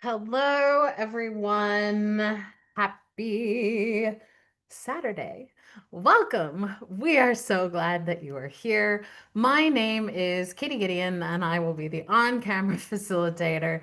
Hello, everyone. Happy Saturday. Welcome. We are so glad that you are here. My name is Katie Gideon, and I will be the on-camera facilitator.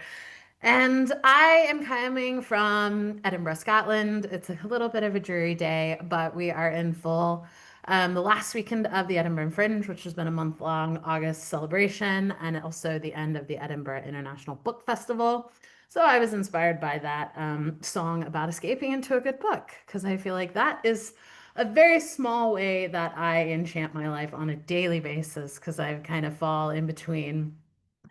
And I am coming from Edinburgh, Scotland. It's a little bit of a dreary day, but we are in full. The last weekend of the Edinburgh Fringe, which has been a month-long August celebration, and also the end of the Edinburgh International Book Festival. So I was inspired by that song about escaping into a good book because I feel like that is a very small way that I enchant my life on a daily basis because I kind of fall in between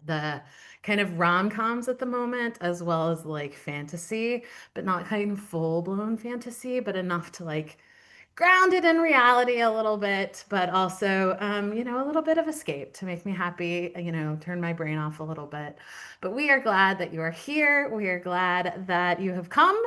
the kind of rom-coms at the moment as well as like fantasy, but not kind of full-blown fantasy, but enough to like grounded in reality a little bit, but also, a little bit of escape to make me happy, turn my brain off a little bit. But we are glad that you are here. We are glad that you have come.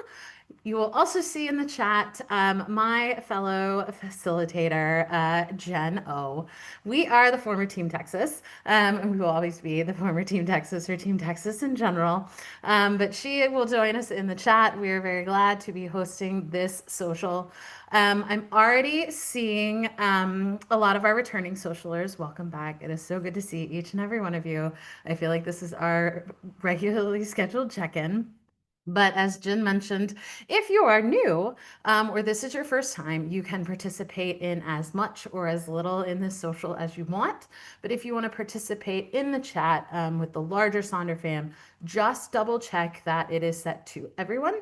You will also see in the chat my fellow facilitator, Jen O. We are the former Team Texas, and we will always be the former Team Texas or Team Texas in general. But she will join us in the chat. We are very glad to be hosting this social. I'm already seeing a lot of our returning socialers. Welcome back. It is so good to see each and every one of you. I feel like this is our regularly scheduled check-in. But as Jen mentioned, if you are new or this is your first time, you can participate in as much or as little in this social as you want. But if you want to participate in the chat with the larger Sonder fam, just double check that it is set to everyone.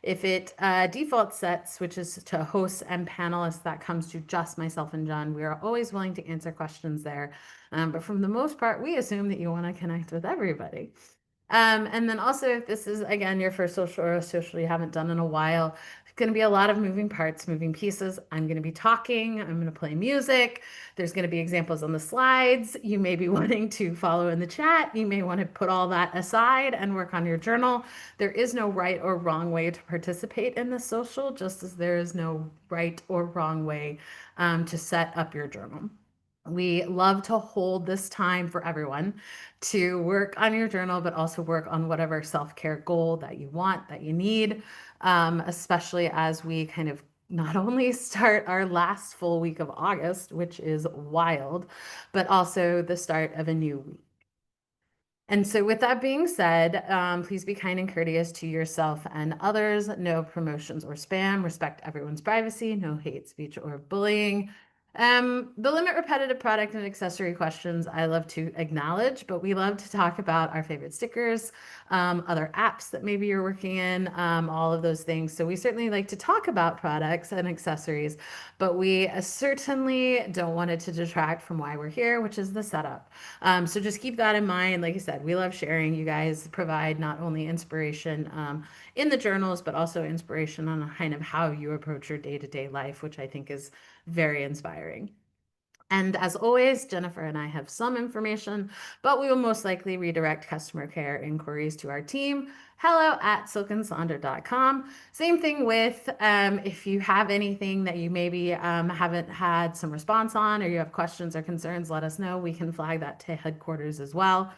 If it default set switches to hosts and panelists, that comes to just myself and John. We are always willing to answer questions there. But from the most part, we assume that you want to connect with everybody. And then also, if this is again your first social or a social you haven't done in a while, it's going to be a lot of moving parts, moving pieces. I'm going to be talking, I'm going to play music. There's going to be examples on the slides. You may be wanting to follow in the chat. You may want to put all that aside and work on your journal. There is no right or wrong way to participate in the social, just as there is no right or wrong way to set up your journal. We love to hold this time for everyone to work on your journal, but also work on whatever self-care goal that you want, that you need, especially as we kind of not only start our last full week of August, which is wild, but also the start of a new week. And so, with that being said, please be kind and courteous to yourself and others. No promotions or spam. Respect everyone's privacy. No hate speech or bullying. The limit repetitive product and accessory questions I love to acknowledge, but we love to talk about our favorite stickers, other apps that maybe you're working in, all of those things. So we certainly like to talk about products and accessories, but we certainly don't want it to detract from why we're here, which is the setup. So just keep that in mind. Like I said, we love sharing. You guys provide not only inspiration in the journals, but also inspiration on kind of how you approach your day-to-day life, which I think is very inspiring. And as always, Jennifer and I have some information, but we will most likely redirect customer care inquiries to our team. Hello at silkandsonder.com. Same thing with if you have anything that you maybe haven't had some response on or you have questions or concerns, let us know. We can flag that to headquarters as well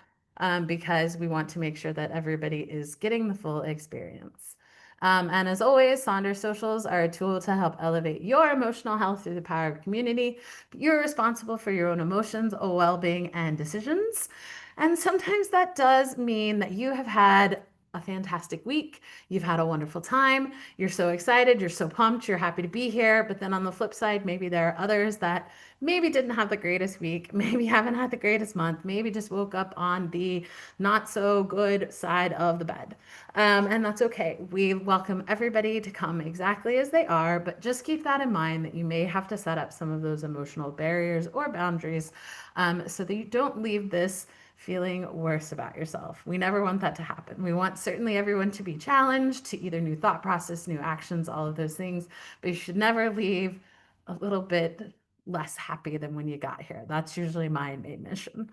because we want to make sure that everybody is getting the full experience. And as always, Sonder Socials are a tool to help elevate your emotional health through the power of community. You're responsible for your own emotions, well-being, and decisions. And sometimes that does mean that you have had a fantastic week. You've had a wonderful time. You're so excited. You're so pumped. You're happy to be here. But then on the flip side, maybe there are others that maybe didn't have the greatest week, maybe haven't had the greatest month, maybe just woke up on the not so good side of the bed. And that's okay. We welcome everybody to come exactly as they are, but just keep that in mind that you may have to set up some of those emotional barriers or boundaries so that you don't leave this feeling worse about yourself. We never want that to happen. We want certainly everyone to be challenged to either new thought process, new actions, all of those things, but you should never leave a little bit less happy than when you got here. That's usually my main mission.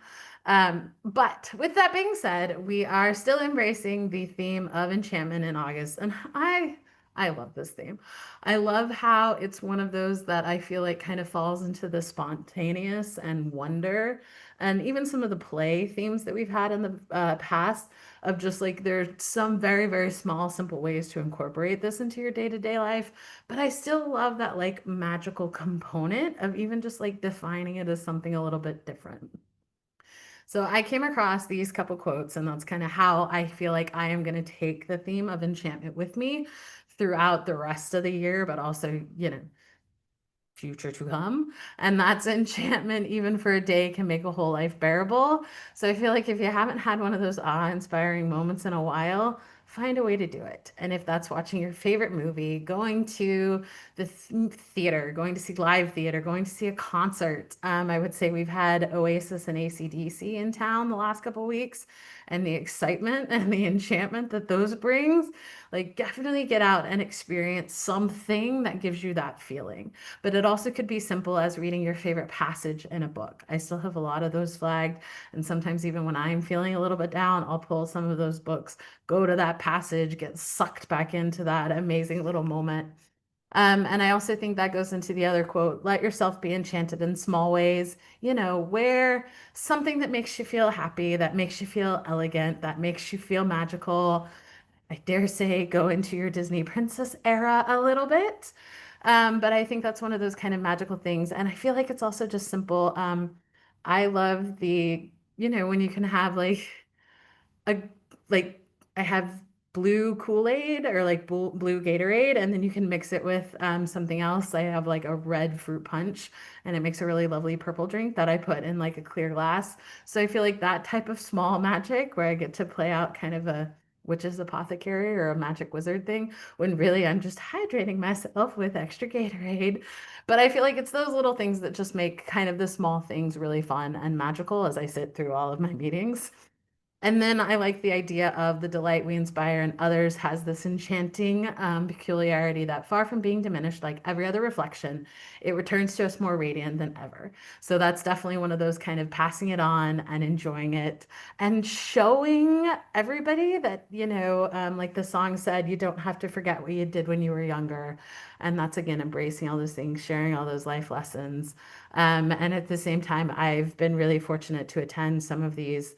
But with that being said, we are still embracing the theme of enchantment in August, and I love this theme. I love how it's one of those that I feel like kind of falls into the spontaneous and wonder. and even some of the play themes that we've had in the past of just like there's some very, very small, simple ways to incorporate this into your day-to-day life. But I still love that like magical component of even just like defining it as something a little bit different. So I came across these couple quotes, and that's kind of how I feel like I am going to take the theme of enchantment with me throughout the rest of the year, but also, future to come. And that's enchantment, even for a day, can make a whole life bearable. So I feel like if you haven't had one of those awe-inspiring moments in a while, find a way to do it. And if that's watching your favorite movie, going to the theater, going to see live theater, going to see a concert. I would say we've had Oasis and AC/DC in town the last couple of weeks, and the excitement and the enchantment that those brings, like definitely get out and experience something that gives you that feeling. But it also could be simple as reading your favorite passage in a book. I still have a lot of those flagged. And sometimes, even when I'm feeling a little bit down, I'll pull some of those books, go to that passage, get sucked back into that amazing little moment. And I also think that goes into the other quote, let yourself be enchanted in small ways. Wear something that makes you feel happy, that makes you feel elegant, that makes you feel magical. I dare say go into your Disney princess era a little bit. But I think that's one of those kind of magical things. And I feel like it's also just simple. I love when you can have a like I have blue Kool-Aid or like blue Gatorade, and then you can mix it with something else. I have like a red fruit punch, and it makes a really lovely purple drink that I put in like a clear glass. So I feel like that type of small magic where I get to play out kind of a witch's apothecary or a magic wizard thing when really I'm just hydrating myself with extra Gatorade. But I feel like it's those little things that just make kind of the small things really fun and magical as I sit through all of my meetings. And then I like the idea of the delight we inspire in others has this enchanting peculiarity that, far from being diminished like every other reflection, it returns to us more radiant than ever. So that's definitely one of those kind of passing it on and enjoying it and showing everybody that, like the song said, you don't have to forget what you did when you were younger. And that's again embracing all those things, sharing all those life lessons. And at the same time, I've been really fortunate to attend some of these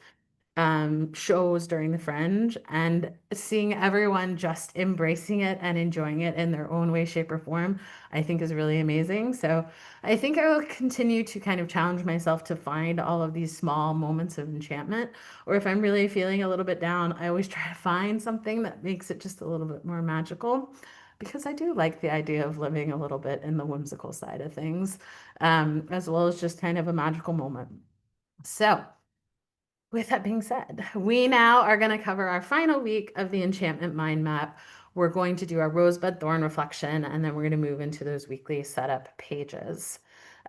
shows during the Fringe, and seeing everyone just embracing it and enjoying it in their own way, shape, or form, I think is really amazing. So I think I will continue to kind of challenge myself to find all of these small moments of enchantment. Or if I'm really feeling a little bit down, I always try to find something that makes it just a little bit more magical. Because I do like the idea of living a little bit in the whimsical side of things, as well as just kind of a magical moment. So, with that being said, we now are going to cover our final week of the enchantment mind map. We're going to do our rosebud thorn reflection, and then we're going to move into those weekly setup pages.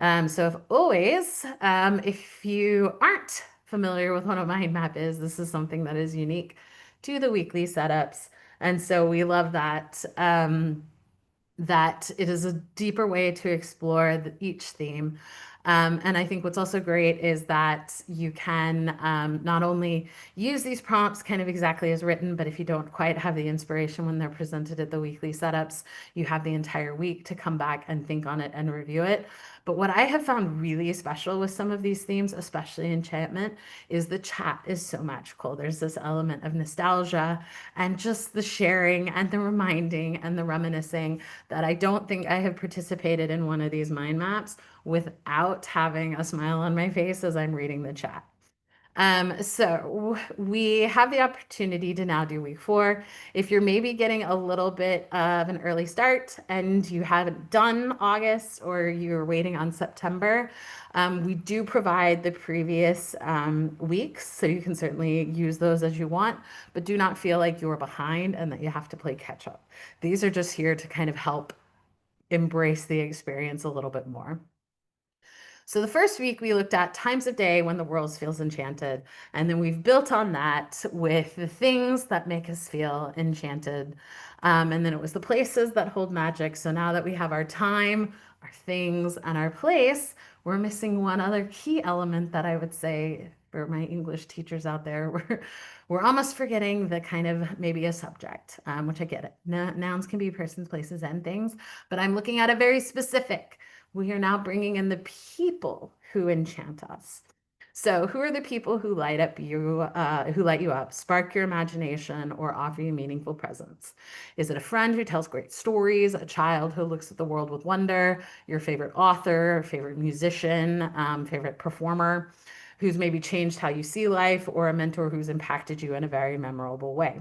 So, if you aren't familiar with what a mind map is, this is something that is unique to the weekly setups. And so we love that it is a deeper way to explore each theme. And I think what's also great is that you can not only use these prompts kind of exactly as written, but if you don't quite have the inspiration when they're presented at the weekly setups, you have the entire week to come back and think on it and review it. But what I have found really special with some of these themes, especially enchantment, is the chat is so magical. There's this element of nostalgia and just the sharing and the reminding and the reminiscing that I don't think I have participated in one of these mind maps without having a smile on my face as I'm reading the chat. So we have the opportunity to now do week 4. If you're maybe getting a little bit of an early start and you haven't done August or you're waiting on September, we do provide the previous weeks, so you can certainly use those as you want, but do not feel like you're behind and that you have to play catch up. These are just here to kind of help embrace the experience a little bit more. So the first week we looked at times of day when the world feels enchanted, and then we've built on that with the things that make us feel enchanted. And then it was the places that hold magic. So now that we have our time, our things, and our place, we're missing one other key element that I would say for my English teachers out there, we're almost forgetting the kind of maybe a subject, which I get it. Nouns can be persons, places, and things, but I'm looking at a very specific. We are now bringing in the people who enchant us. So, who are the people who light you up, spark your imagination, or offer you meaningful presence? Is it a friend who tells great stories, a child who looks at the world with wonder, your favorite author, favorite musician, favorite performer, who's maybe changed how you see life, or a mentor who's impacted you in a very memorable way?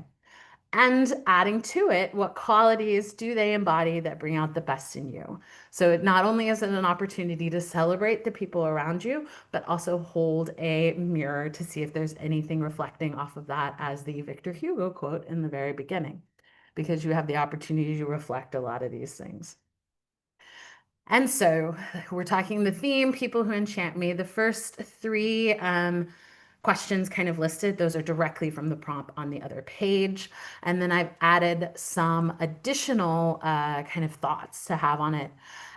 And adding to it, what qualities do they embody that bring out the best in you? So it not only is it an opportunity to celebrate the people around you, but also hold a mirror to see if there's anything reflecting off of that, as the Victor Hugo quote in the very beginning, because you have the opportunity to reflect a lot of these things. And so we're talking the theme, people who enchant me. The first three questions kind of listed, those are directly from the prompt on the other page. And then I've added some additional kind of thoughts to have on it.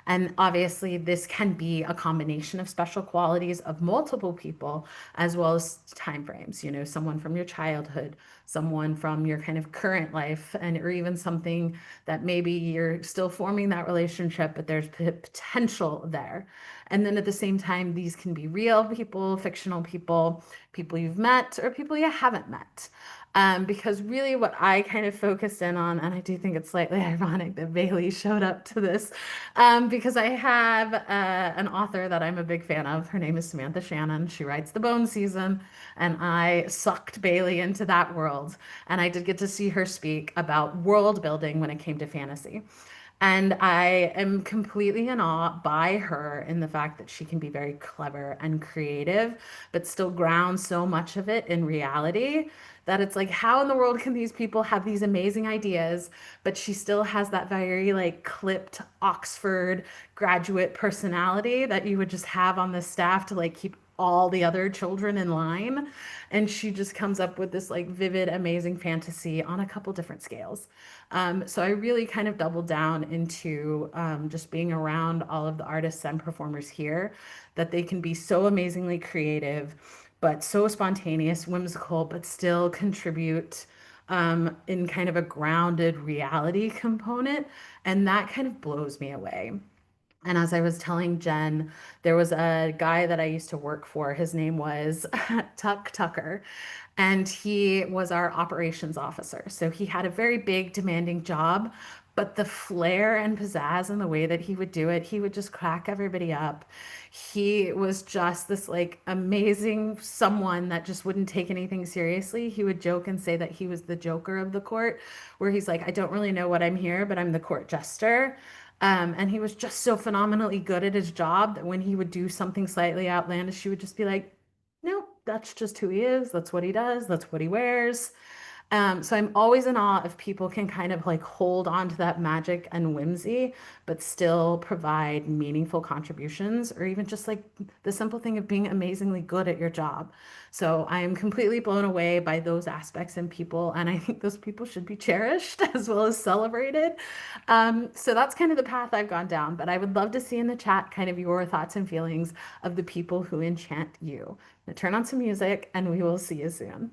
And obviously, this can be a combination of special qualities of multiple people, as well as time frames, you know, someone from your childhood, someone from your kind of current life, and or even something that maybe you're still forming that relationship, but there's potential there. And then at the same time, these can be real people, fictional people, people you've met, or people you haven't met. Because really, what I kind of focused in on, and I do think it's slightly ironic that Bailey showed up to this, because I have an author that I'm a big fan of. Her name is Samantha Shannon. She writes The Bone Season, and I sucked Bailey into that world. And I did get to see her speak about world building when it came to fantasy. And I am completely in awe by her in the fact that she can be very clever and creative, but still ground so much of it in reality that it's like, how in the world can these people have these amazing ideas, but she still has that very like clipped Oxford graduate personality that you would just have on the staff to like keep all the other children in line. And she just comes up with this like vivid, amazing fantasy on a couple different scales. So I really kind of doubled down into just being around all of the artists and performers here, that they can be so amazingly creative, but so spontaneous, whimsical, but still contribute in kind of a grounded reality component. And that kind of blows me away. And as I was telling Jen, there was a guy that I used to work for. His name was Tuck Tucker, and he was our operations officer. So he had a very big, demanding job, but the flair and pizzazz and the way that he would do it, he would just crack everybody up. He was just this like amazing someone that just wouldn't take anything seriously. He would joke and say that he was the Joker of the court, where he's like, I don't really know what I'm here, but I'm the court jester. And he was just so phenomenally good at his job that when he would do something slightly outlandish, she would just be like, no, that's just who he is. That's what he does. That's what he wears. So I'm always in awe if people can kind of like hold on to that magic and whimsy, but still provide meaningful contributions, or even just like the simple thing of being amazingly good at your job. So I am completely blown away by those aspects in people, and I think those people should be cherished as well as celebrated. So that's kind of the path I've gone down, but I would love to see in the chat kind of your thoughts and feelings of the people who enchant you. Now turn on some music, and we will see you soon.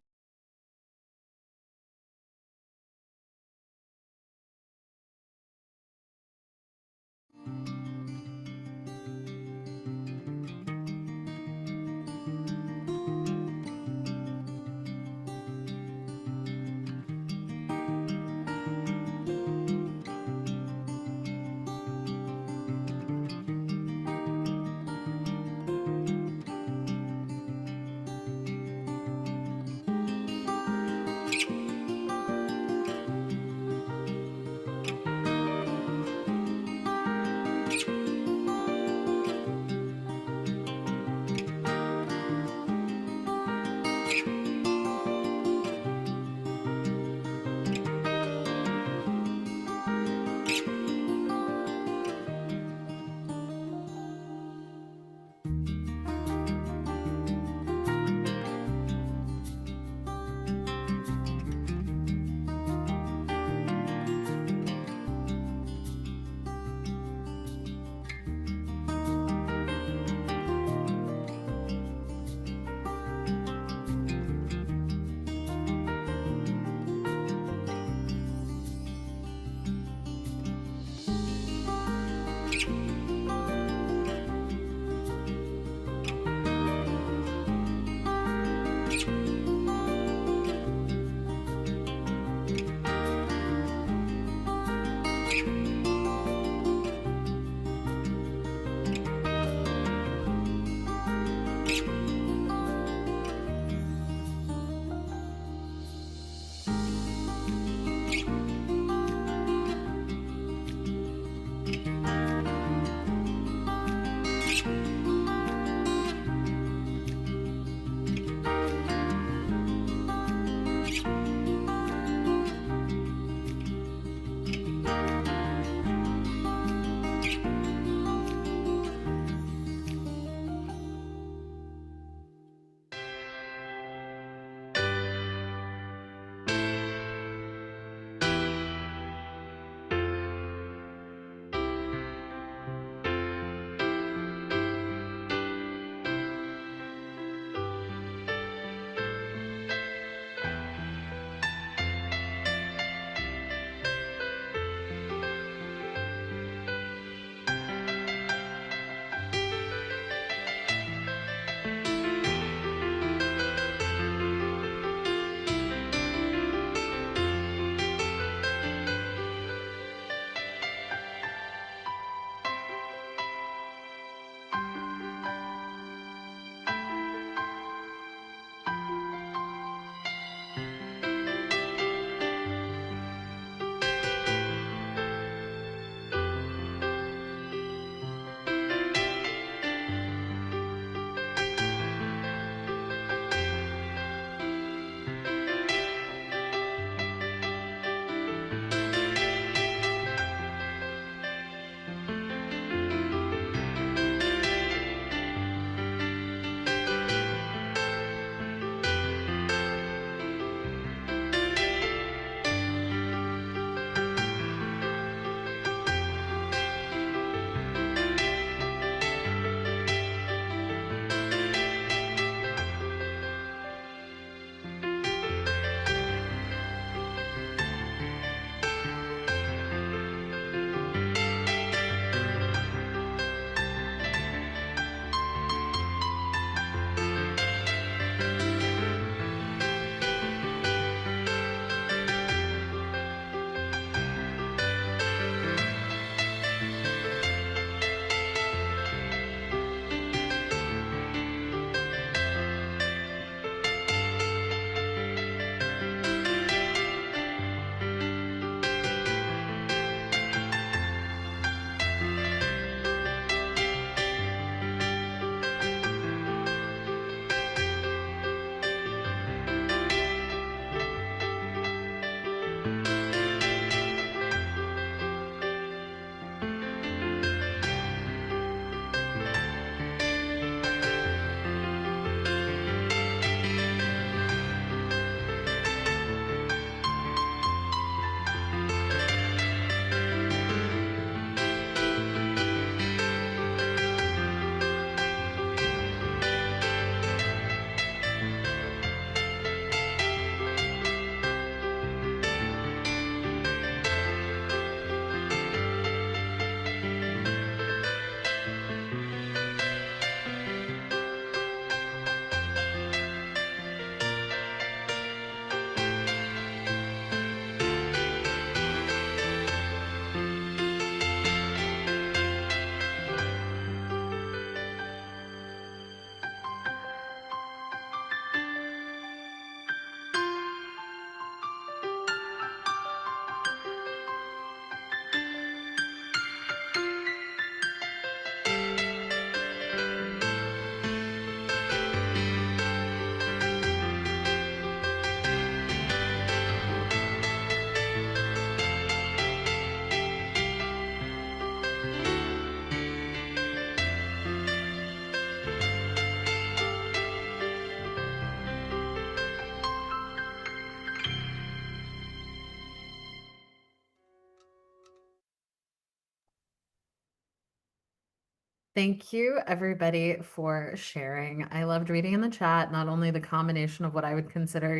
Thank you, everybody, for sharing. I loved reading in the chat, not only the combination of what I would consider,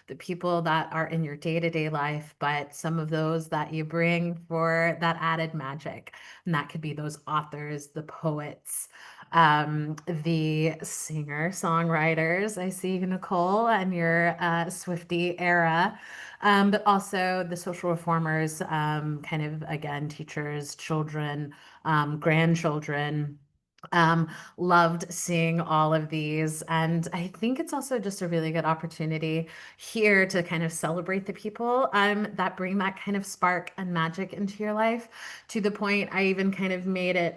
the people that are in your day-to-day life, but some of those that you bring for that added magic. And that could be those authors, the poets, the singer-songwriters. I see you, Nicole, and your Swiftie era. But also the social reformers, kind of again, teachers, children, grandchildren. Um, Loved seeing all of these. And I think it's also just a really good opportunity here to kind of celebrate the people that bring that kind of spark and magic into your life, to the point I even kind of made it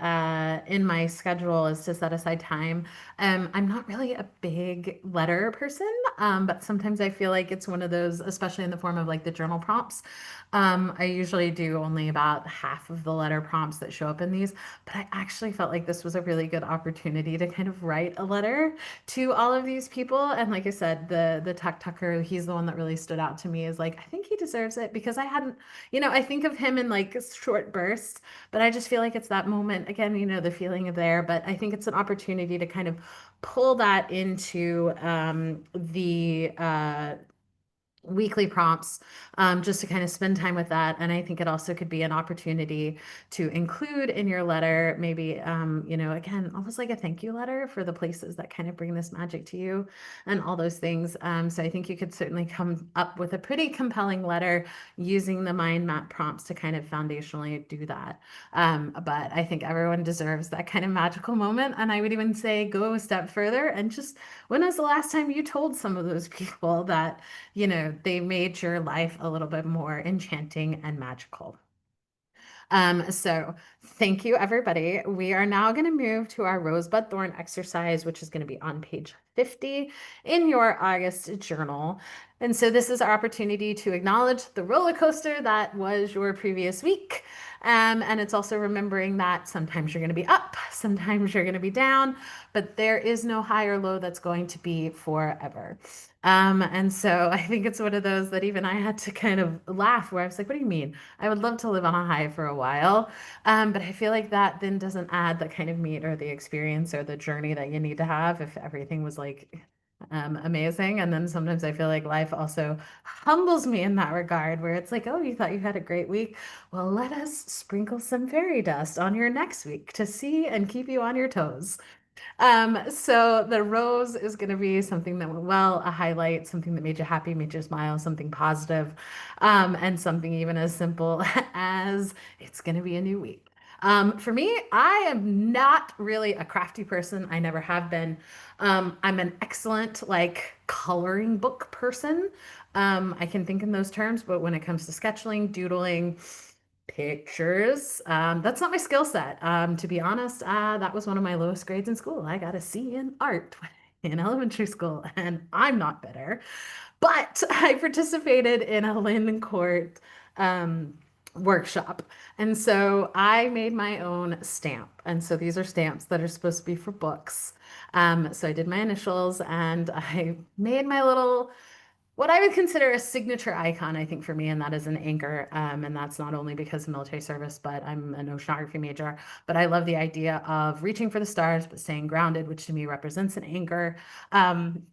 in my schedule is to set aside time. I'm not really a big letter person, but sometimes I feel like it's one of those, especially in the form of like the journal prompts. I usually do only about half of the letter prompts that show up in these, but I actually felt like this was a really good opportunity to kind of write a letter to all of these people. And like I said, the Tuck Tucker, he's the one that really stood out to me, is like, I think he deserves it, because I hadn't, I think of him in like short bursts, but I just feel like it's that moment again, the feeling of there. But I think it's an opportunity to kind of pull that into the weekly prompts, just to kind of spend time with that. And I think it also could be an opportunity to include in your letter, maybe, again, almost like a thank you letter for the places that kind of bring this magic to you and all those things. So I think you could certainly come up with a pretty compelling letter using the mind map prompts to kind of foundationally do that. But I think everyone deserves that kind of magical moment. And I would even say go a step further and just, when was the last time you told some of those people that they made your life a little bit more enchanting and magical? So thank you, everybody. We are now going to move to our rosebud thorn exercise, which is going to be on page 50 in your August journal. And so this is our opportunity to acknowledge the roller coaster that was your previous week. And it's also remembering that sometimes you're going to be up, sometimes you're going to be down, but there is no high or low that's going to be forever. And so I think it's one of those that even I had to kind of laugh, where I was like, what do you mean? I would love to live on a high for a while. But I feel like that then doesn't add the kind of meat or the experience or the journey that you need to have if everything was like amazing. And then sometimes I feel like life also humbles me in that regard, where it's like, oh, you thought you had a great week. Well, let us sprinkle some fairy dust on your next week to see and keep you on your toes. So the rose is going to be something that went well, a highlight, something that made you happy, made you smile, something positive, and something even as simple as it's going to be a new week. For me, I am not really a crafty person. I never have been. I'm an excellent like coloring book person. I can think in those terms, but when it comes to sketching, doodling, pictures. That's not my skill set. To be honest, that was one of my lowest grades in school. I got a C in art in elementary school, and I'm not bitter. But I participated in a Lynn Court um, workshop. And so I made my own stamp. And so these are stamps that are supposed to be for books. So I did my initials and I made my little, what I would consider a signature icon, I think, for me, and that is an anchor. And that's not only because of military service, but I'm an oceanography major. But I love the idea of reaching for the stars, but staying grounded, which to me represents an anchor. Um,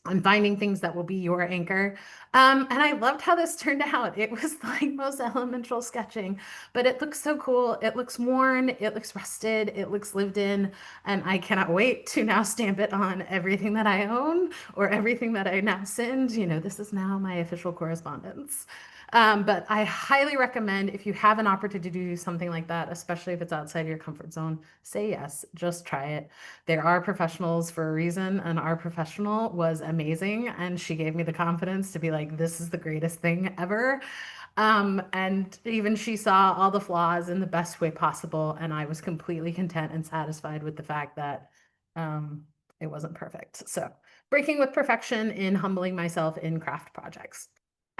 and finding things that will be your anchor. And I loved how this turned out. It was like most elemental sketching, but it looks so cool. It looks worn, it looks rusted, it looks lived in, and I cannot wait to now stamp it on everything that I own or everything that I now send. This is now my official correspondence. But I highly recommend, if you have an opportunity to do something like that, especially if it's outside your comfort zone, say yes, just try it. There are professionals for a reason, and our professional was amazing. And she gave me the confidence to be like, this is the greatest thing ever. And even she saw all the flaws in the best way possible. And I was completely content and satisfied with the fact that it wasn't perfect. So, breaking with perfection in humbling myself in craft projects.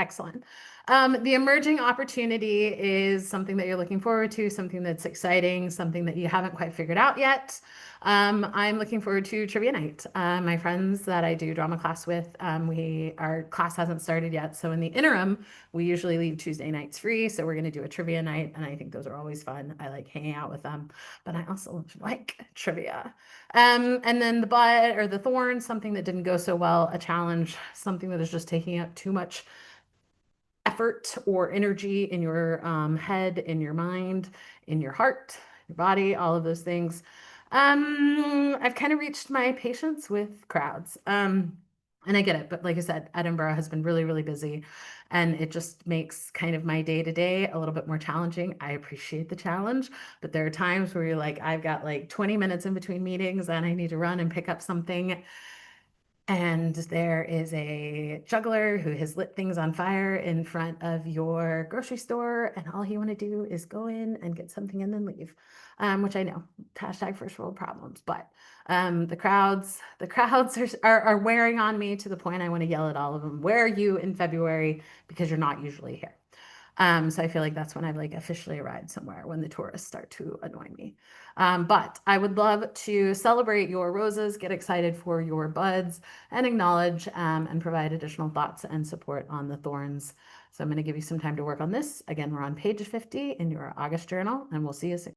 Excellent. The emerging opportunity is something that you're looking forward to, something that's exciting, something that you haven't quite figured out yet. I'm looking forward to trivia night. My friends that I do drama class with, our class hasn't started yet, so in the interim, we usually leave Tuesday nights free. So we're going to do a trivia night, and I think those are always fun. I like hanging out with them, but I also like trivia. And then the bud or the thorn, something that didn't go so well, a challenge, something that is just taking up too much effort or energy in your head, in your mind, in your heart, your body, all of those things. I've kind of reached my patience with crowds. And I get it, but like I said, Edinburgh has been really, really busy, and it just makes kind of my day to day a little bit more challenging. I appreciate the challenge, but there are times where you're like, I've got like 20 minutes in between meetings and I need to run and pick up something, and there is a juggler who has lit things on fire in front of your grocery store, and all you want to do is go in and get something and then leave. Which I know, hashtag first world problems, but the crowds are wearing on me to the point I want to yell at all of them. Where are you in February? Because you're not usually here. So I feel like that's when I've like officially arrived somewhere, when the tourists start to annoy me. But I would love to celebrate your roses, get excited for your buds, and acknowledge and provide additional thoughts and support on the thorns. So I'm going to give you some time to work on this. Again, we're on page 50 in your August journal, and we'll see you soon.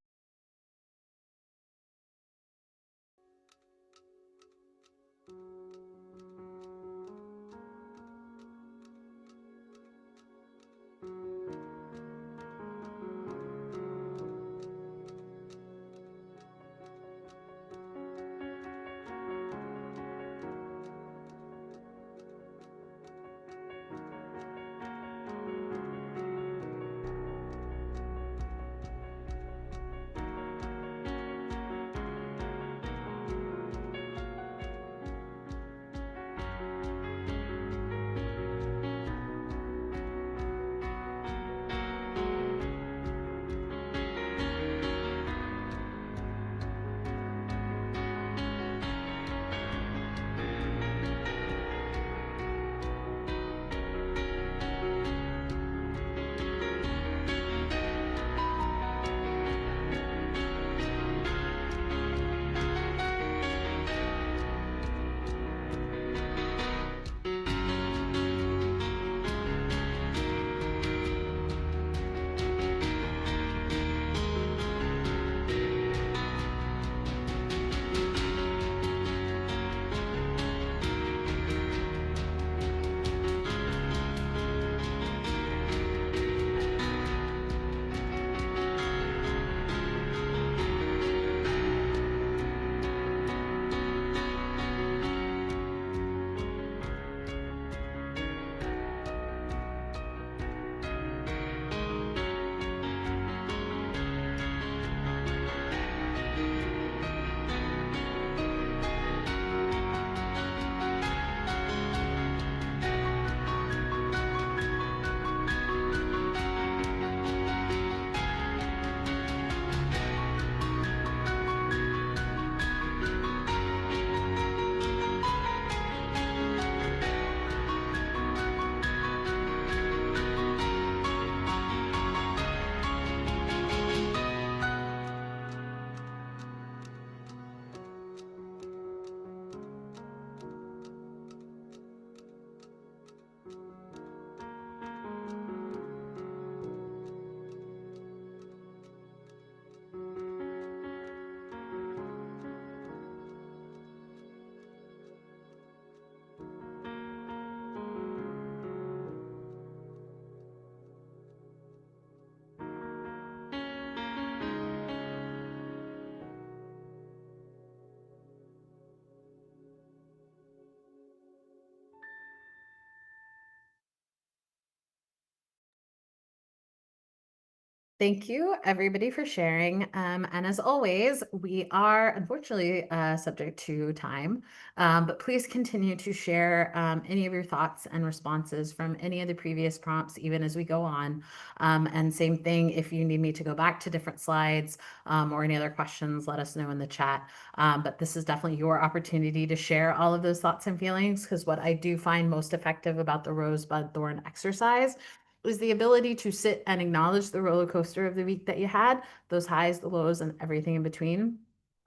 Thank you, everybody, for sharing. And as always, we are unfortunately subject to time, but please continue to share any of your thoughts and responses from any of the previous prompts, even as we go on. And same thing, if you need me to go back to different slides or any other questions, let us know in the chat. But this is definitely your opportunity to share all of those thoughts and feelings, because what I do find most effective about the rosebud thorn exercise is the ability to sit and acknowledge the roller coaster of the week that you had, those highs, the lows, and everything in between.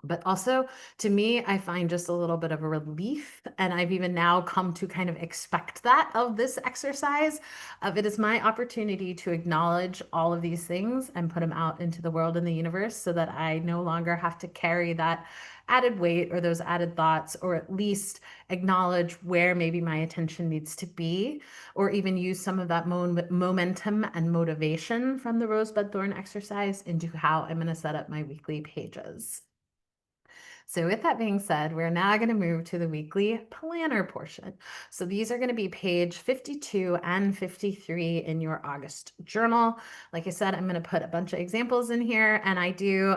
But also, to me, I find just a little bit of a relief. And I've even now come to kind of expect that of this exercise. Of it is my opportunity to acknowledge all of these things and put them out into the world and the universe so that I no longer have to carry that added weight or those added thoughts, or at least acknowledge where maybe my attention needs to be, or even use some of that momentum and motivation from the rosebud thorn exercise into how I'm going to set up my weekly pages. So with that being said, we're now going to move to the weekly planner portion. So these are going to be page 52 and 53 in your August journal. Like I said, I'm going to put a bunch of examples in here, and I do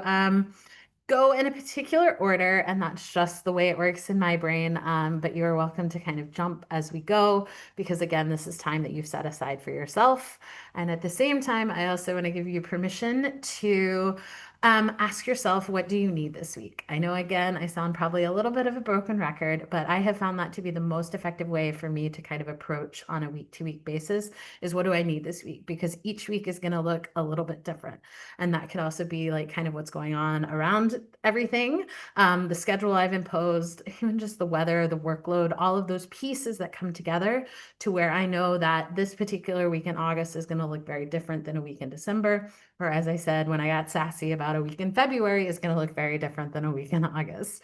go in a particular order, and that's just the way it works in my brain. But you're welcome to kind of jump as we go, because again, this is time that you've set aside for yourself. And at the same time, I also want to give you permission to ask yourself, what do you need this week? I know, again, I sound probably a little bit of a broken record, but I have found that to be the most effective way for me to kind of approach on a week-to-week basis is, what do I need this week? Because each week is going to look a little bit different. And that could also be like kind of what's going on around everything, the schedule I've imposed, even just the weather, the workload, all of those pieces that come together to where I know that this particular week in August is going to look very different than a week in December. Or as I said, when I got sassy about a week in February, is going to look very different than a week in August.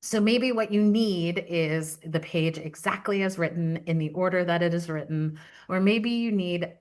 So maybe what you need is the page exactly as written in the order that it is written, or maybe you need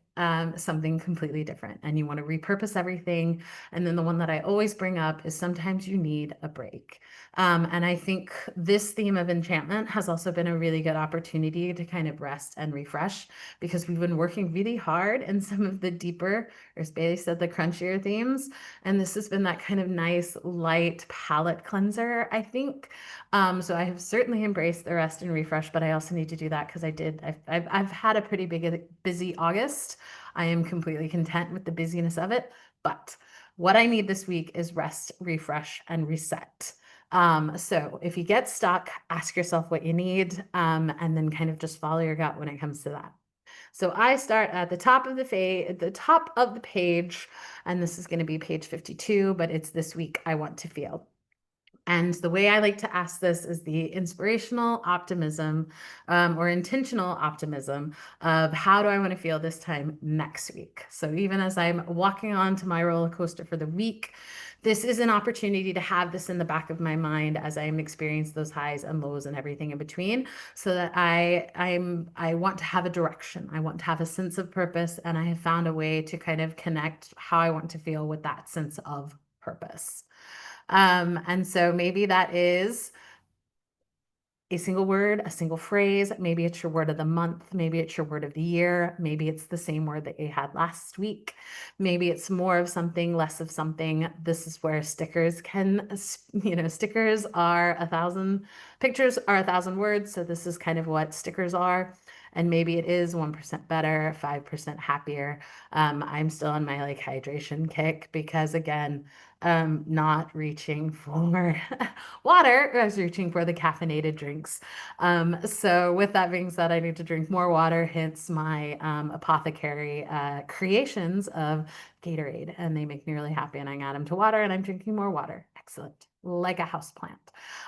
something completely different and you want to repurpose everything. And then the one that I always bring up is sometimes you need a break. And I think this theme of enchantment has also been a really good opportunity to kind of rest and refresh, because we've been working really hard in some of the deeper, or as Bailey said, the crunchier themes. And this has been that kind of nice, light palette cleanser, I think. So I have certainly embraced the rest and refresh, but I also need to do that because I've had a pretty busy August. I am completely content with the busyness of it, but what I need this week is rest, refresh, and reset. So if you get stuck, ask yourself what you need, and then kind of just follow your gut when it comes to that. So I start at the top of the page, and this is going to be page 52, but it's this week I want to feel. And the way I like to ask this is the inspirational optimism, or intentional optimism of, how do I want to feel this time next week? So even as I'm walking on to my roller coaster for the week, this is an opportunity to have this in the back of my mind as I'm experiencing those highs and lows and everything in between, so that I want to have a direction. I want to have a sense of purpose, and I have found a way to kind of connect how I want to feel with that sense of purpose. And so maybe that is a single word, a single phrase. Maybe it's your word of the month. Maybe it's your word of the year. Maybe it's the same word that you had last week. Maybe it's more of something, less of something. This is where stickers stickers are 1,000, pictures are 1,000 words. So this is kind of what stickers are. And maybe it is 1% better, 5% happier. I'm still on my like hydration kick, because again, not reaching for water. I was reaching for the caffeinated drinks. So with that being said, I need to drink more water, hence my apothecary creations of Gatorade, and they make me really happy, and I add them to water, and I'm drinking more water. Excellent. Like a house plant.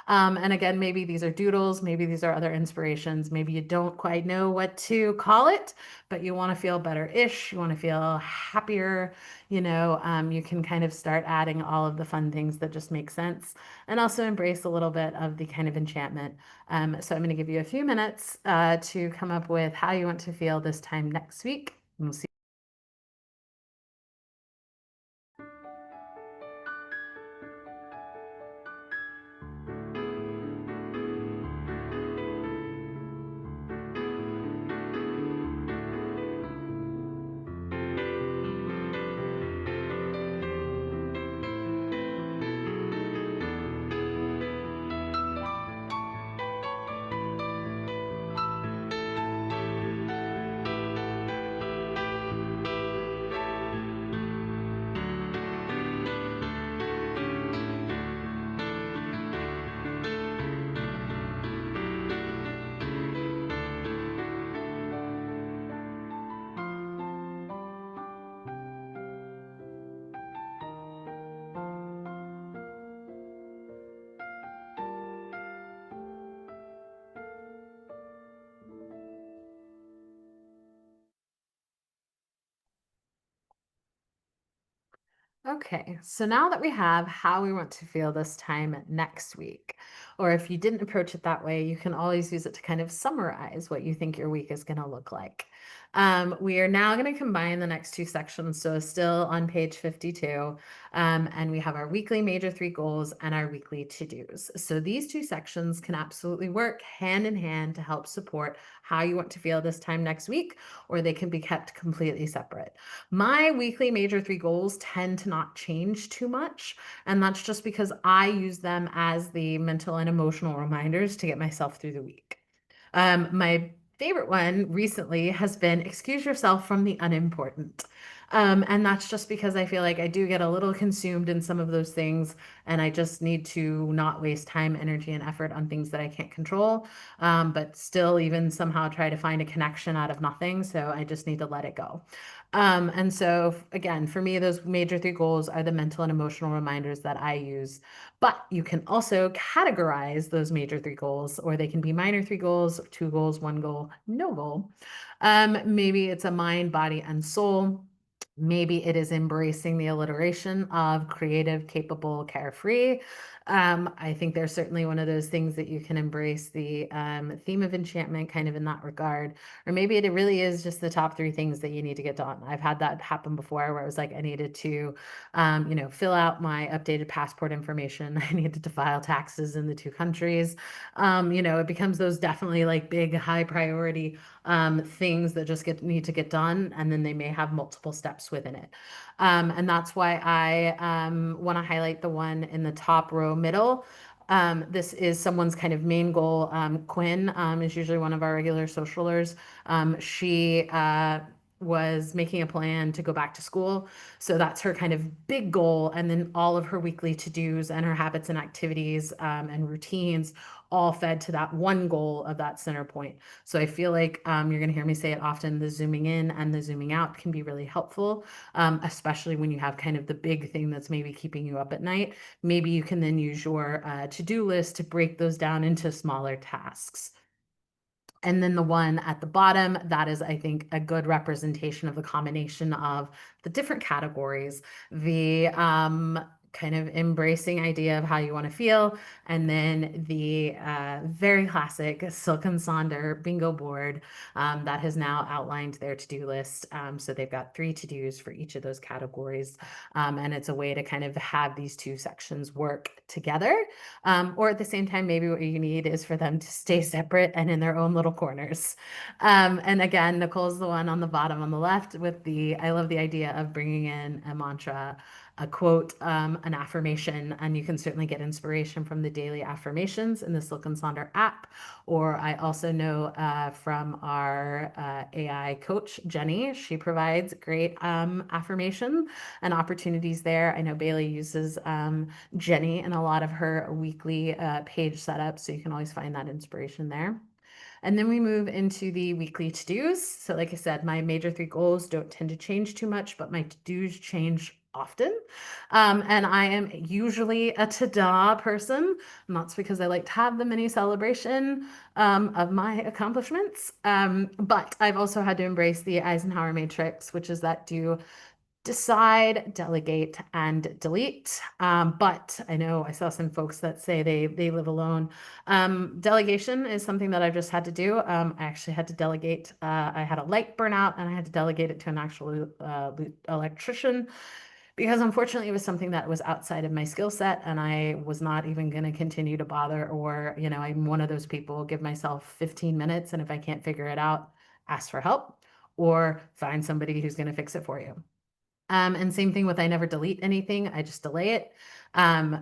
And again, maybe these are doodles, maybe these are other inspirations. Maybe you don't quite know what to call it, but you want to feel better-ish. You want to feel happier. You can kind of start adding all of the fun things that just make sense, and also embrace a little bit of the kind of enchantment. So I'm going to give you a few minutes to come up with how you want to feel this time next week. We'll see. Okay, so now that we have how we want to feel this time next week, or if you didn't approach it that way, you can always use it to kind of summarize what you think your week is going to look like. We are now going to combine the next two sections. So, still on page 52, and we have our weekly major three goals and our weekly to dos. So, these two sections can absolutely work hand in hand to help support how you want to feel this time next week, or they can be kept completely separate. My weekly major three goals tend to not change too much. And that's just because I use them as the mental and emotional reminders to get myself through the week. My favorite one recently has been excuse yourself from the unimportant. And that's just because I feel like I do get a little consumed in some of those things, and I just need to not waste time, energy, and effort on things that I can't control, but still, even somehow try to find a connection out of nothing. So I just need to let it go. And so, again, for me, those major three goals are the mental and emotional reminders that I use. But you can also categorize those major three goals, or they can be minor three goals, two goals, one goal, no goal. Maybe it's a mind, body, and soul. Maybe it is embracing the alliteration of creative, capable, carefree. I think there's certainly one of those things that you can embrace the theme of enchantment kind of in that regard. Or maybe it really is just the top three things that you need to get done. I've had that happen before where it was like I needed to, fill out my updated passport information. I needed to file taxes in the two countries. It becomes those definitely like big, high priority things that just need to get done, and then they may have multiple steps within it. And that's why I want to highlight the one in the top row middle. This is someone's kind of main goal. Quinn is usually one of our regular socialers. She was making a plan to go back to school. So that's her kind of big goal. And then all of her weekly to dos and her habits and activities and routines all fed to that one goal of that center point. So I feel like you're going to hear me say it often, the zooming in and the zooming out can be really helpful, especially when you have kind of the big thing that's maybe keeping you up at night. Maybe you can then use your to-do list to break those down into smaller tasks. And then the one at the bottom, that is, I think, a good representation of the combination of the different categories, the kind of embracing idea of how you want to feel, and then the very classic Silk and Sonder bingo board that has now outlined their to-do list. So they've got three to-dos for each of those categories. And it's a way to kind of have these two sections work together. Or at the same time, maybe what you need is for them to stay separate and in their own little corners. And again, Nicole's the one on the bottom on the left with I love the idea of bringing in a mantra, a quote, an affirmation, and you can certainly get inspiration from the daily affirmations in the Silk and Sonder app. Or I also know from our AI coach, Jenny, she provides great affirmation and opportunities there. I know Bailey uses Jenny in a lot of her weekly page setup, so you can always find that inspiration there. And then we move into the weekly to-dos. So like I said, my major three goals don't tend to change too much, but my to-dos change often. And I am usually a ta-da person, and that's because I like to have the mini celebration of my accomplishments. But I've also had to embrace the Eisenhower matrix, which is that do, decide, delegate, and delete. But I know I saw some folks that say they live alone. Delegation is something that I've just had to do. I actually had to delegate. I had a light burnout, and I had to delegate it to an actual electrician because unfortunately it was something that was outside of my skill set, and I was not even going to continue to bother. Or I'm one of those people, give myself 15 minutes, and if I can't figure it out, ask for help or find somebody who's going to fix it for you. And same thing with I never delete anything, I just delay it.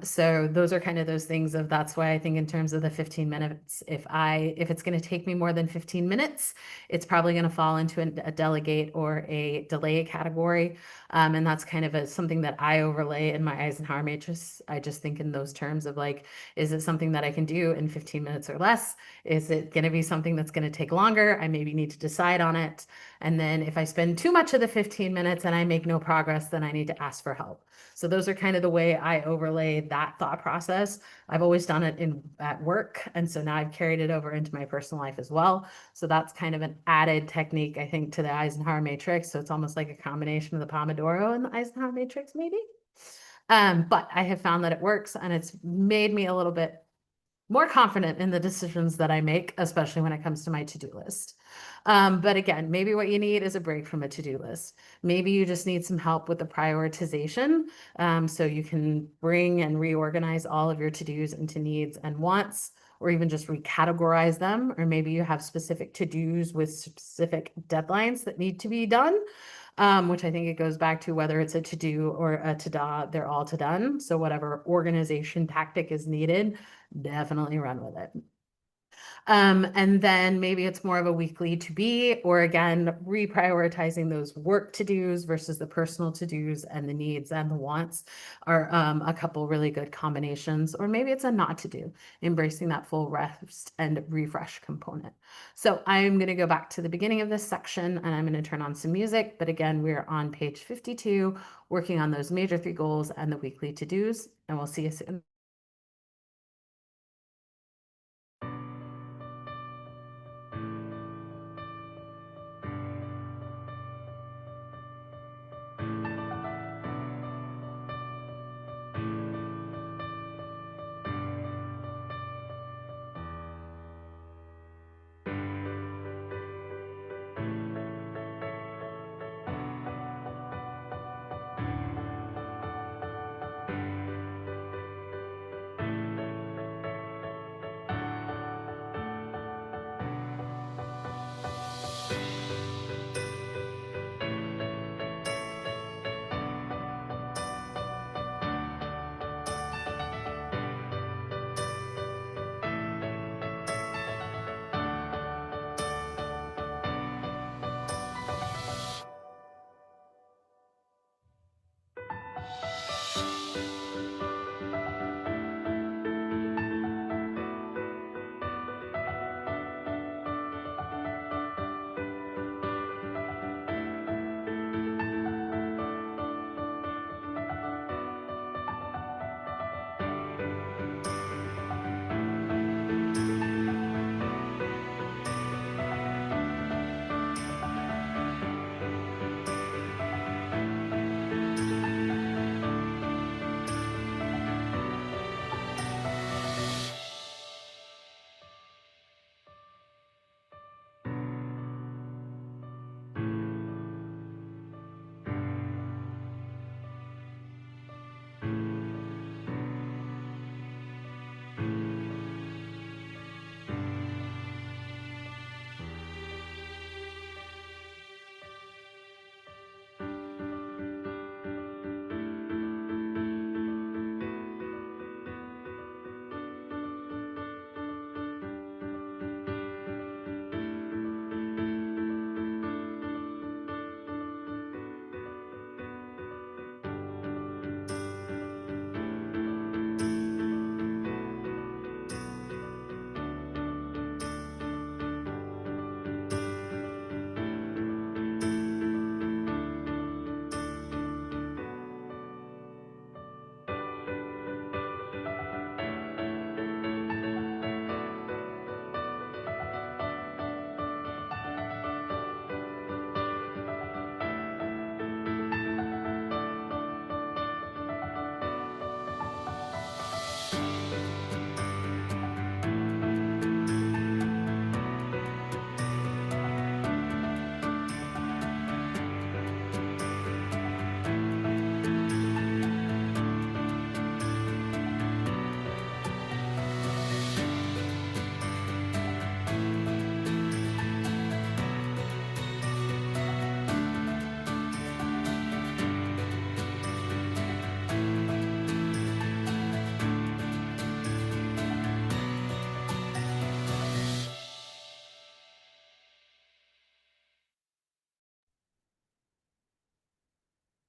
So those are kind of those things of that's why I think in terms of the 15 minutes, if it's going to take me more than 15 minutes, it's probably going to fall into a delegate or a delay category. And that's kind of something that I overlay in my Eisenhower matrix. I just think in those terms of like, is it something that I can do in 15 minutes or less? Is it going to be something that's going to take longer? I maybe need to decide on it. And then if I spend too much of the 15 minutes and I make no progress, then I need to ask for help. So those are kind of the way I overlay that thought process. I've always done it at work. And so now I've carried it over into my personal life as well. So that's kind of an added technique, I think, to the Eisenhower matrix. So it's almost like a combination of the Pomodoro and the Eisenhower matrix, maybe. But I have found that it works and it's made me a little bit more confident in the decisions that I make, especially when it comes to my to-do list. But again, maybe what you need is a break from a to-do list. Maybe you just need some help with the prioritization, so you can bring and reorganize all of your to-dos into needs and wants, or even just recategorize them. Or maybe you have specific to-dos with specific deadlines that need to be done, which I think it goes back to whether it's a to-do or a to-da, they're all to done. So whatever organization tactic is needed, definitely run with it. And then maybe it's more of a weekly to be, or again, reprioritizing those work to dos versus the personal to dos and the needs and the wants are a couple really good combinations. Or maybe it's a not to do, embracing that full rest and refresh component. So I'm going to go back to the beginning of this section and I'm going to turn on some music. But again, we're on page 52, working on those major three goals and the weekly to dos. And we'll see you soon.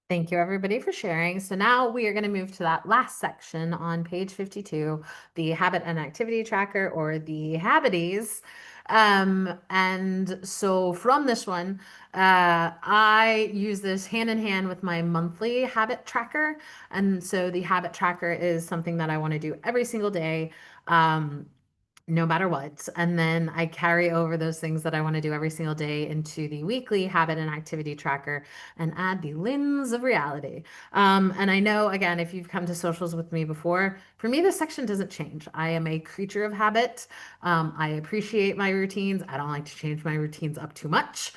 Thank you, everybody, for sharing. So now we are going to move to that last section on page 52, the habit and activity tracker, or the Habities. And so from this one, I use this hand in hand with my monthly habit tracker. And so the habit tracker is something that I want to do every single day. no matter what. And then I carry over those things that I want to do every single day into the weekly habit and activity tracker and add the lens of reality. And I know, again, if you've come to socials with me before, for me, this section doesn't change. I am a creature of habit. I appreciate my routines. I don't like to change my routines up too much,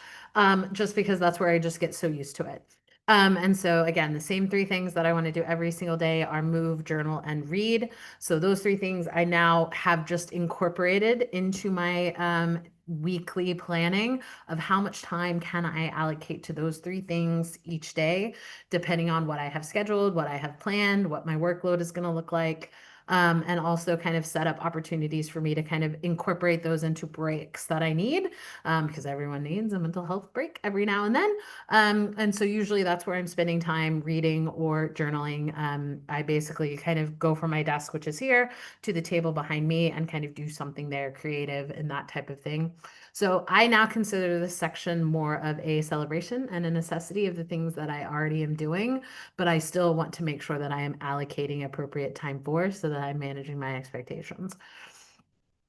just because that's where I just get so used to it. And so again, the same three things that I want to do every single day are move, journal, and read. So those three things I now have just incorporated into my weekly planning of how much time can I allocate to those three things each day, depending on what I have scheduled, what I have planned, what my workload is going to look like. And also kind of set up opportunities for me to kind of incorporate those into breaks that I need, because everyone needs a mental health break every now and then. And so usually that's where I'm spending time reading or journaling. I basically kind of go from my desk, which is here, to the table behind me and kind of do something there creative and that type of thing. So I now consider this section more of a celebration and a necessity of the things that I already am doing, but I still want to make sure that I am allocating appropriate time for so that I'm managing my expectations.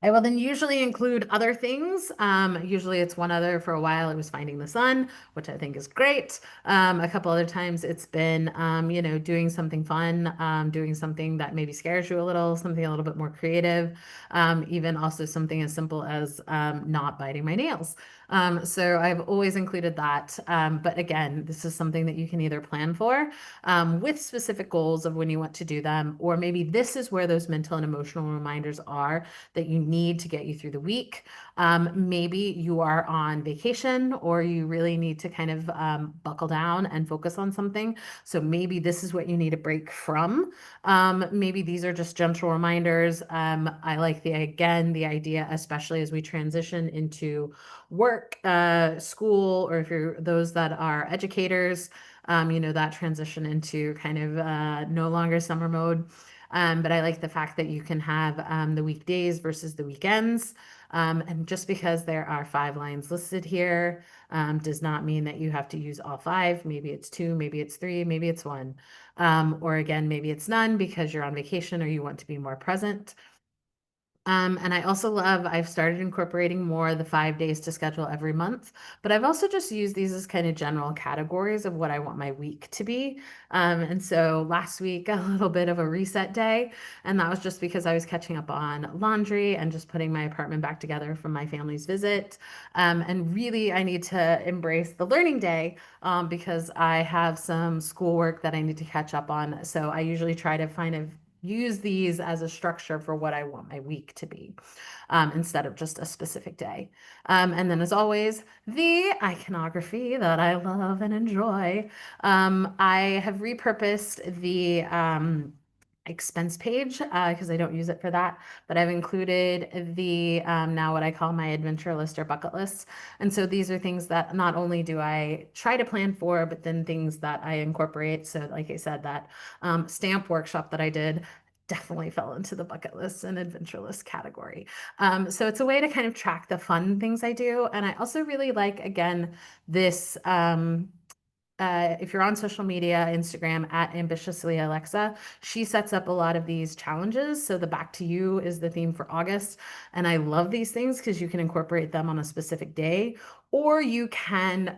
I will then usually include other things. Usually it's one other. For a while, it was finding the sun, which I think is great. A couple other times it's been, doing something fun, doing something that maybe scares you a little, something a little bit more creative, even also something as simple as not biting my nails. So I've always included that. But again, this is something that you can either plan for with specific goals of when you want to do them, or maybe this is where those mental and emotional reminders are that you need to get you through the week. Maybe you are on vacation or you really need to kind of buckle down and focus on something. So maybe this is what you need a break from. Maybe these are just gentle reminders. I like again, the idea, especially as we transition into work, school, or if you're those that are educators, that transition into kind of no longer summer mode. But I like the fact that you can have the weekdays versus the weekends. And just because there are 5 lines listed here does not mean that you have to use all 5. Maybe it's 2, maybe it's 3, maybe it's 1. Or again, maybe it's none because you're on vacation or you want to be more present. And I also I've started incorporating more the 5 days to schedule every month, but I've also just used these as kind of general categories of what I want my week to be. And so last week, a little bit of a reset day, and that was just because I was catching up on laundry and just putting my apartment back together from my family's visit. And really, I need to embrace the learning day because I have some schoolwork that I need to catch up on. So I usually try to kind of use these as a structure for what I want my week to be instead of just a specific day. And then, as always, the iconography that I love and enjoy. I have repurposed the expense page because I don't use it for that, but I've included the now what I call my adventure list or bucket list. And so these are things that not only do I try to plan for, but then things that I incorporate. So, like I said, that stamp workshop that I did definitely fell into the bucket list and adventure list category. So it's a way to kind of track the fun things I do. And I also really like, again, this if you're on social media, Instagram at ambitiously Alexa, she sets up a lot of these challenges. So the back to you is the theme for August. And I love these things because you can incorporate them on a specific day, or you can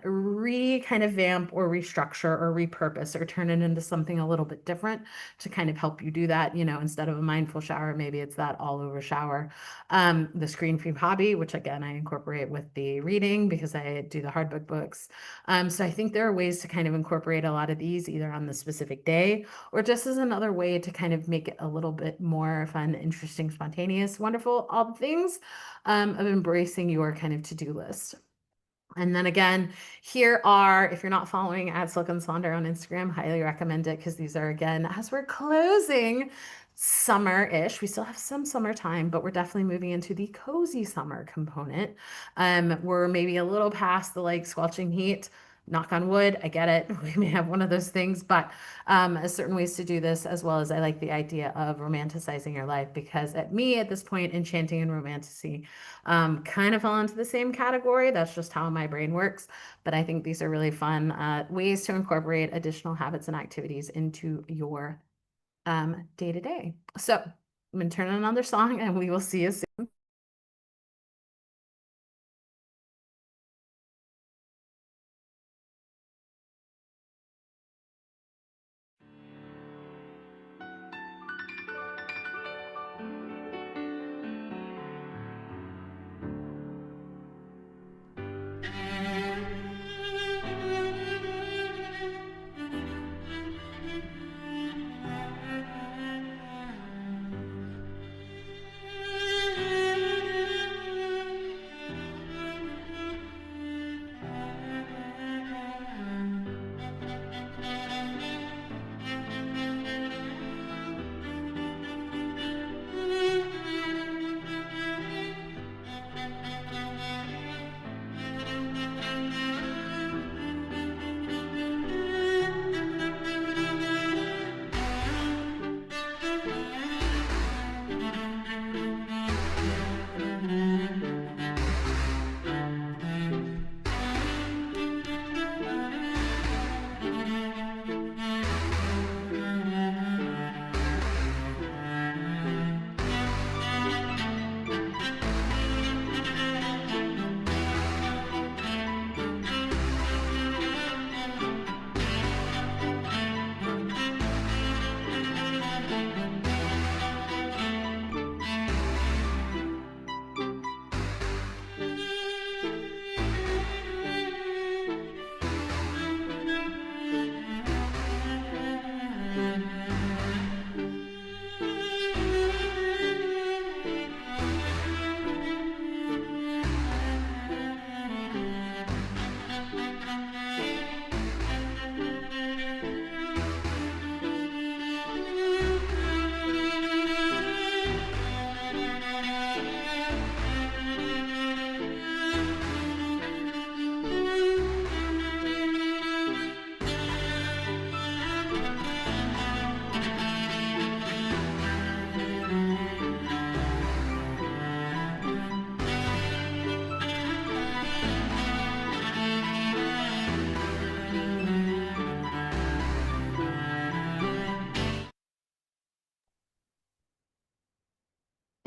kind of vamp or restructure or repurpose or turn it into something a little bit different to kind of help you do that. Instead of a mindful shower, maybe it's that all over shower. The screen free hobby, which again, I incorporate with the reading because I do the hardbook books. So I think there are ways to kind of incorporate a lot of these either on the specific day or just as another way to kind of make it a little bit more fun, interesting, spontaneous, wonderful, all the things of embracing your kind of to-do list. And then again, here are, if you're not following at Silk and Sonder on Instagram, highly recommend it because these are, again, as we're closing summer-ish, we still have some summertime, but we're definitely moving into the cozy summer component. We're maybe a little past the like squelching heat. Knock on wood, I get it. We may have one of those things, but certain ways to do this, as well as I like the idea of romanticizing your life because at this point, enchanting and romanticy kind of fall into the same category. That's just how my brain works. But I think these are really fun ways to incorporate additional habits and activities into your day to day. So I'm going to turn on another song and we will see you soon.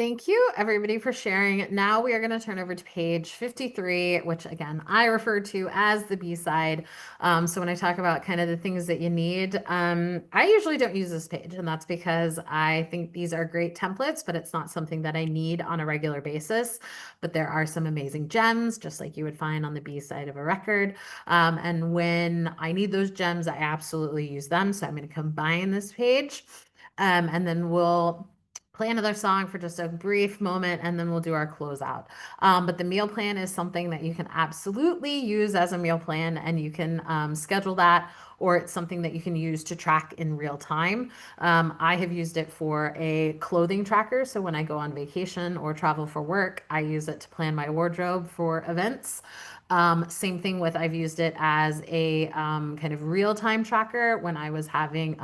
Thank you, everybody, for sharing. Now we are going to turn over to page 53, which again, I refer to as the B side. So when I talk about kind of the things that you need, I usually don't use this page, and that's because I think these are great templates, but it's not something that I need on a regular basis. But there are some amazing gems, just like you would find on the B side of a record. And when I need those gems, I absolutely use them. So I'm going to combine this page. And then we'll play another song for just a brief moment and then we'll do our closeout. But the meal plan is something that you can absolutely use as a meal plan and you can schedule that, or it's something that you can use to track in real time. I have used it for a clothing tracker. So when I go on vacation or travel for work, I use it to plan my wardrobe for events. Same thing with, I've used it as a kind of real-time tracker when I was having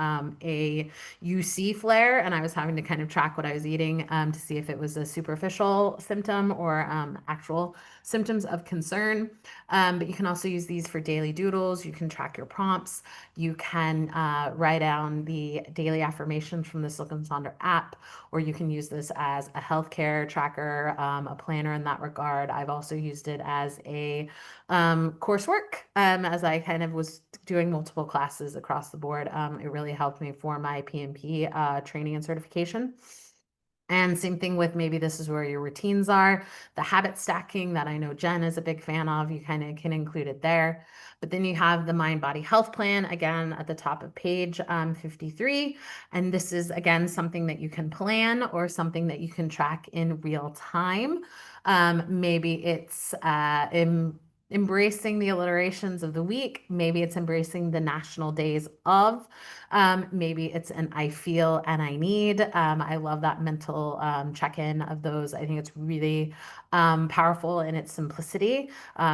a UC flare and I was having to kind of track what I was eating to see if it was a superficial symptom or actual symptoms of concern. But you can also use these for daily doodles. You can track your prompts. You can write down the daily affirmations from the Silk and Sonder app, or you can use this as a healthcare tracker, a planner in that regard. I've also used it as a coursework as I kind of was doing multiple classes across the board. It really helped me for my PMP training and certification. And same thing with, maybe this is where your routines are, the habit stacking that I know Jen is a big fan of. You kind of can include it there. But then you have the mind body health plan again at the top of page 53. And this is again something that you can plan or something that you can track in real time. Maybe it's embracing the alliterations of the week. Maybe it's embracing the national days of. Maybe it's an I feel and I need. I love that mental check-in of those. I think it's really powerful in its simplicity,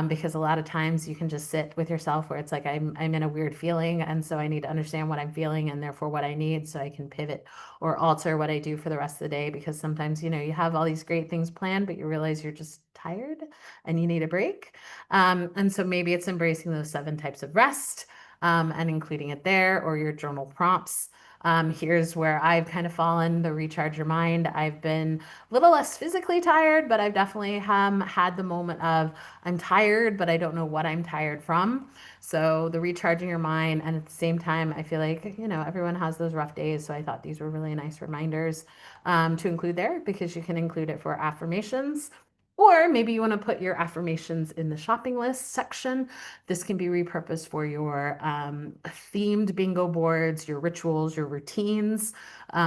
because a lot of times you can just sit with yourself where it's like, I'm in a weird feeling, and so I need to understand what I'm feeling and therefore what I need so I can pivot or alter what I do for the rest of the day. Because sometimes, you have all these great things planned, but you realize you're just tired and you need a break. And so maybe it's embracing those 7 types of rest and including it there, or your journal prompts. Here's where I've kind of fallen, the recharge your mind. I've been a little less physically tired, but I've definitely had the moment of I'm tired, but I don't know what I'm tired from. So the recharging your mind, and at the same time, I feel like, everyone has those rough days. So I thought these were really nice reminders to include there, because you can include it for affirmations. Or maybe you want to put your affirmations in the shopping list section. This can be repurposed for your themed bingo boards, your rituals, your routines,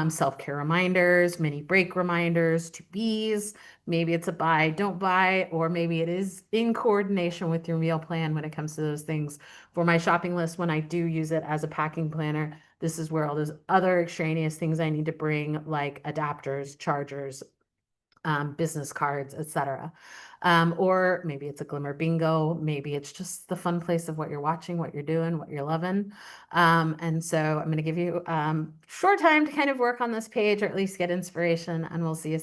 self-care reminders, mini break reminders, to be's. Maybe it's a buy, don't buy, or maybe it is in coordination with your meal plan when it comes to those things. For my shopping list, when I do use it as a packing planner, this is where all those other extraneous things I need to bring, like adapters, chargers, business cards, etc. Or maybe it's a glimmer bingo. Maybe it's just the fun place of what you're watching, what you're doing, what you're loving. And so I'm going to give you short time to kind of work on this page, or at least get inspiration, and we'll see you.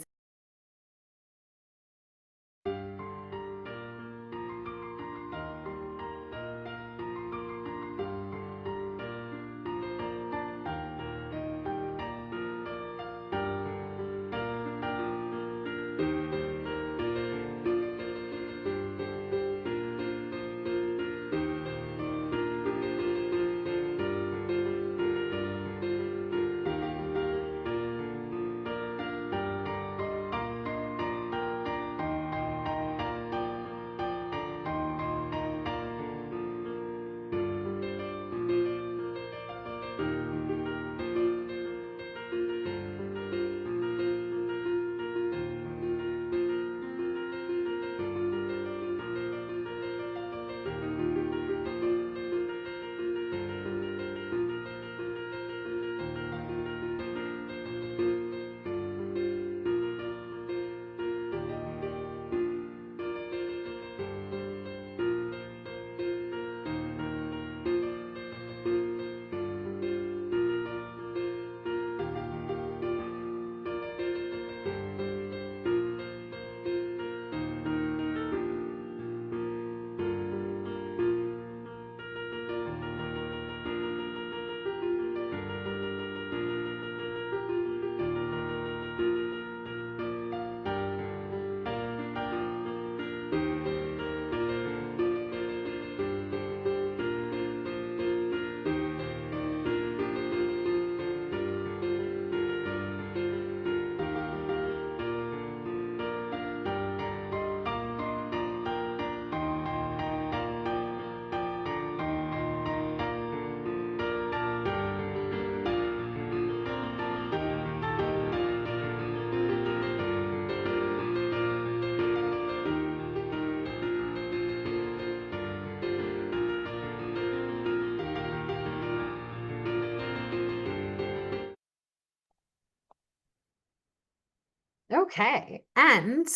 Okay. And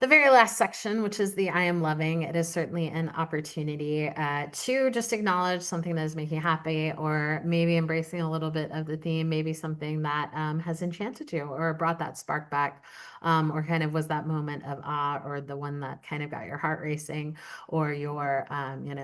the very last section, which is the I am loving, it is certainly an opportunity to just acknowledge something that is making you happy, or maybe embracing a little bit of the theme, maybe something that has enchanted you or brought that spark back, or kind of was that moment of awe, or the one that kind of got your heart racing, or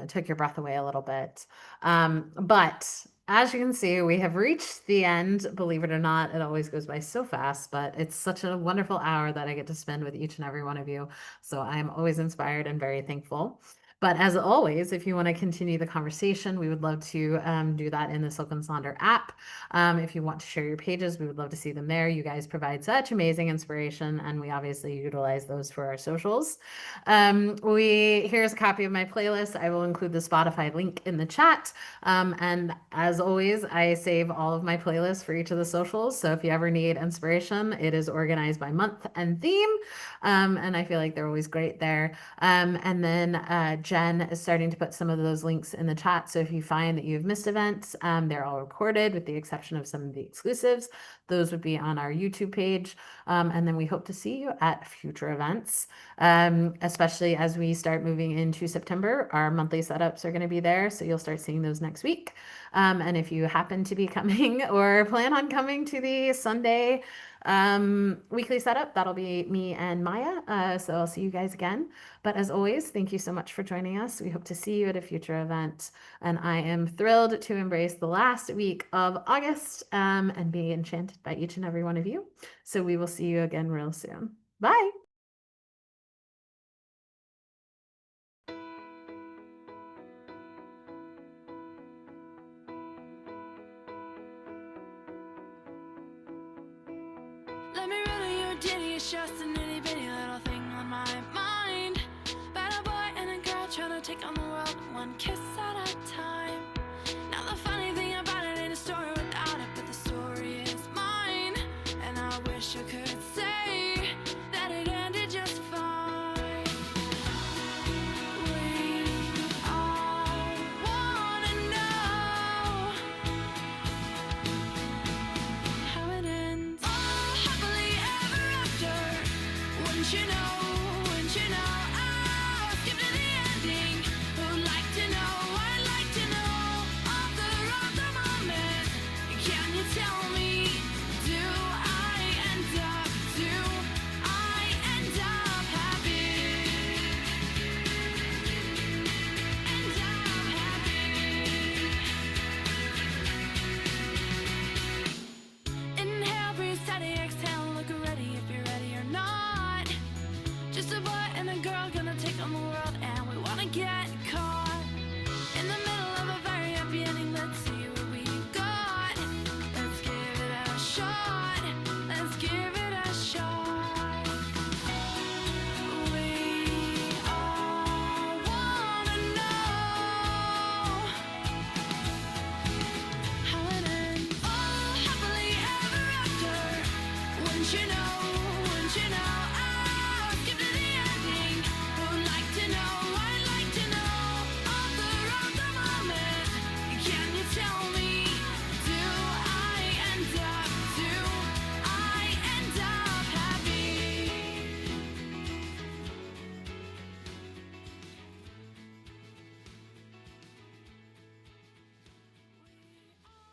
took your breath away a little bit. But as you can see, we have reached the end. Believe it or not, it always goes by so fast, but it's such a wonderful hour that I get to spend with each and every one of you. So I am always inspired and very thankful. But as always, if you want to continue the conversation, we would love to do that in the Silk and Sonder app. If you want to share your pages, we would love to see them there. You guys provide such amazing inspiration, and we obviously utilize those for our socials. Here's a copy of my playlist. I will include the Spotify link in the chat. And as always, I save all of my playlists for each of the socials. So if you ever need inspiration, it is organized by month and theme. And I feel like they're always great there. And then Jen is starting to put some of those links in the chat. So if you find that you've missed events, they're all recorded with the exception of some of the exclusives. Those would be on our YouTube page. And then we hope to see you at future events, especially as we start moving into September. Our monthly setups are going to be there. So you'll start seeing those next week. And if you happen to be coming or plan on coming to the Sunday weekly setup, that'll be me and Maya. So I'll see you guys again. But as always, thank you so much for joining us. We hope to see you at a future event. And I am thrilled to embrace the last week of August and be enchanted by each and every one of you. So we will see you again real soon. Bye. Let me riddle your ditty, it's just an itty bitty little thing on my mind. About a boy and a girl trying to take on the world one kiss at a time. Now the funny thing about it ain't a story without it, but the story is mine. And I wish I could